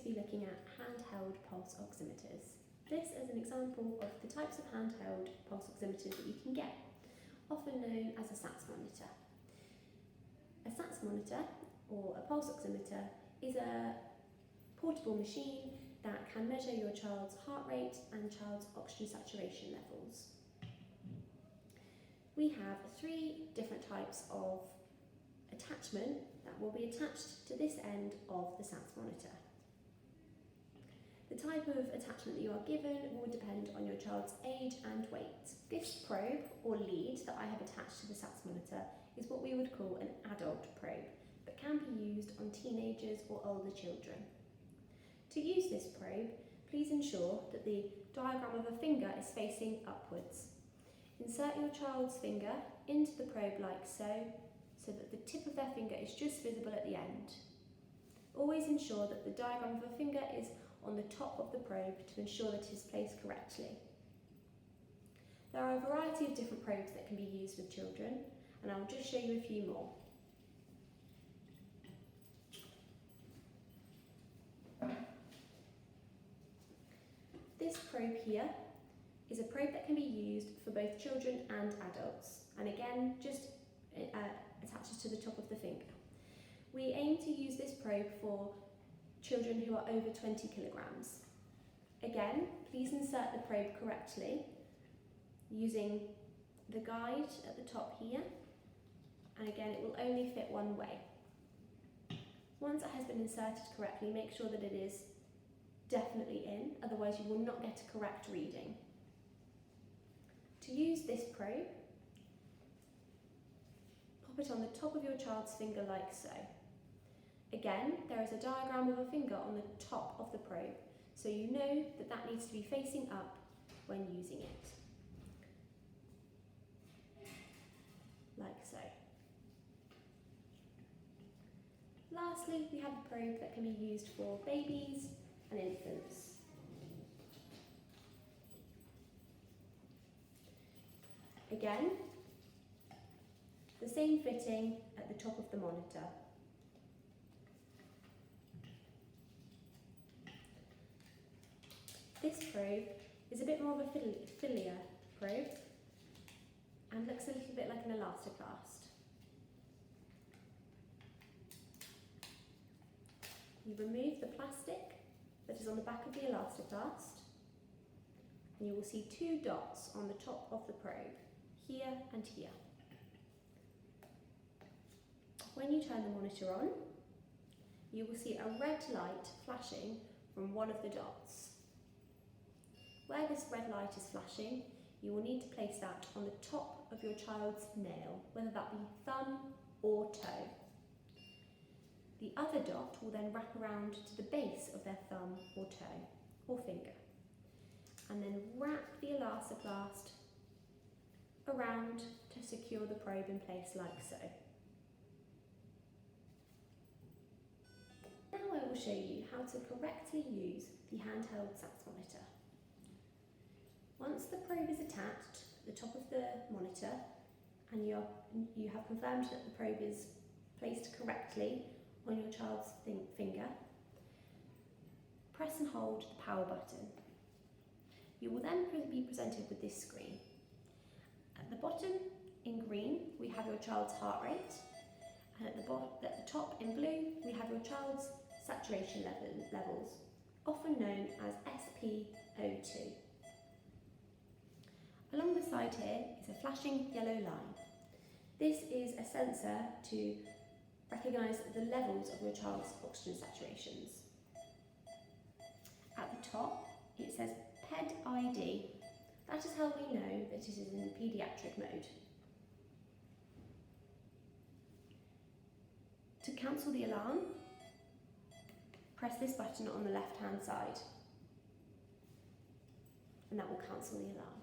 to be looking at handheld pulse oximeters. This is an example of the types of handheld pulse oximeters that you can get, often known as a SATS monitor. A SATS monitor, or a pulse oximeter, is a portable machine that can measure your child's heart rate and child's oxygen saturation levels. We have 3 different types of attachment that will be attached to this end of the SATS monitor. The type of attachment that you are given will depend on your child's age and weight. This probe or lead that I have attached to the SATS monitor is what we would call an adult probe, but can be used on teenagers or older children. To use this probe, please ensure that the diagram of a finger is facing upwards. Insert your child's finger into the probe like so that the tip of their finger is just visible at the end. Always ensure that the diagram of a finger is on the top of the probe to ensure that it is placed correctly. There are a variety of different probes that can be used with children, and I'll just show you a few more. This probe here is a probe that can be used for both children and adults, and again just attaches to the top of the finger. We aim to use this probe for children who are over 20 kilograms. Again, please insert the probe correctly using the guide at the top here, and again it will only fit one way. Once it has been inserted correctly, make sure that it is definitely in, otherwise you will not get a correct reading. To use this probe, pop it on the top of your child's finger like so. Again, there is a diagram of a finger on the top of the probe, so you know that that needs to be facing up when using it. Like so. Lastly, we have a probe that can be used for babies and infants. Again, the same fitting at the top of the monitor. This probe is a bit more of a filia probe and looks a little bit like an elastoplast. You remove the plastic that is on the back of the elastoplast, and you will see 2 dots on the top of the probe, here and here. When you turn the monitor on, you will see a red light flashing from one of the dots. Where this red light is flashing, you will need to place that on the top of your child's nail, whether that be thumb or toe. The other dot will then wrap around to the base of their thumb or toe or finger, and then wrap the elastoplast around to secure the probe in place like so. Now I will show you how to correctly use the handheld SATS monitor. Once the probe is attached at the top of the monitor and you have confirmed that the probe is placed correctly on your child's finger, press and hold the power button. You will then be presented with this screen. At the bottom in green we have your child's heart rate, and at the top in blue we have your child's saturation levels, often known as SpO2. Along the side here is a flashing yellow line. This is a sensor to recognise the levels of your child's oxygen saturations. At the top it says PED ID. That is how we know that it is in paediatric mode. To cancel the alarm, press this button on the left hand side, and that will cancel the alarm.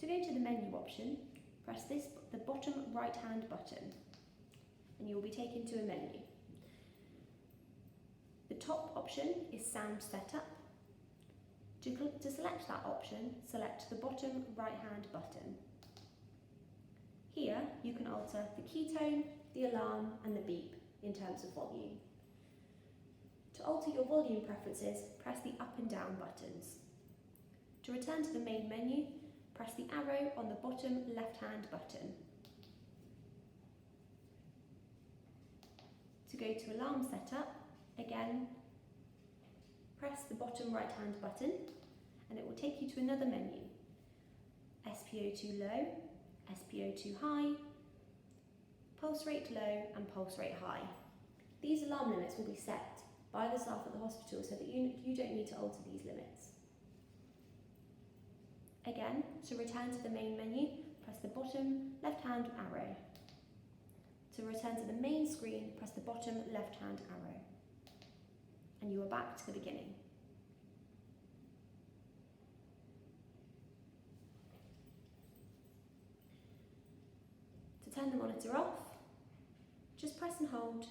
To go to the menu option, press the bottom right hand button, and you will be taken to a menu. The top option is sound setup. To select that option, select the bottom right hand button. Here you can alter the key tone, the alarm and the beep in terms of volume. To alter your volume preferences, press the up and down buttons. To return to the main menu, press the arrow on the bottom left-hand button. To go to alarm setup, again, press the bottom right-hand button and it will take you to another menu. SpO2 low, SpO2 high, pulse rate low and pulse rate high. These alarm limits will be set by the staff at the hospital so that you don't need to alter these limits. Again, to return to the main menu, press the bottom left-hand arrow. To return to the main screen, press the bottom left-hand arrow. And you are back to the beginning. To turn the monitor off, just press and hold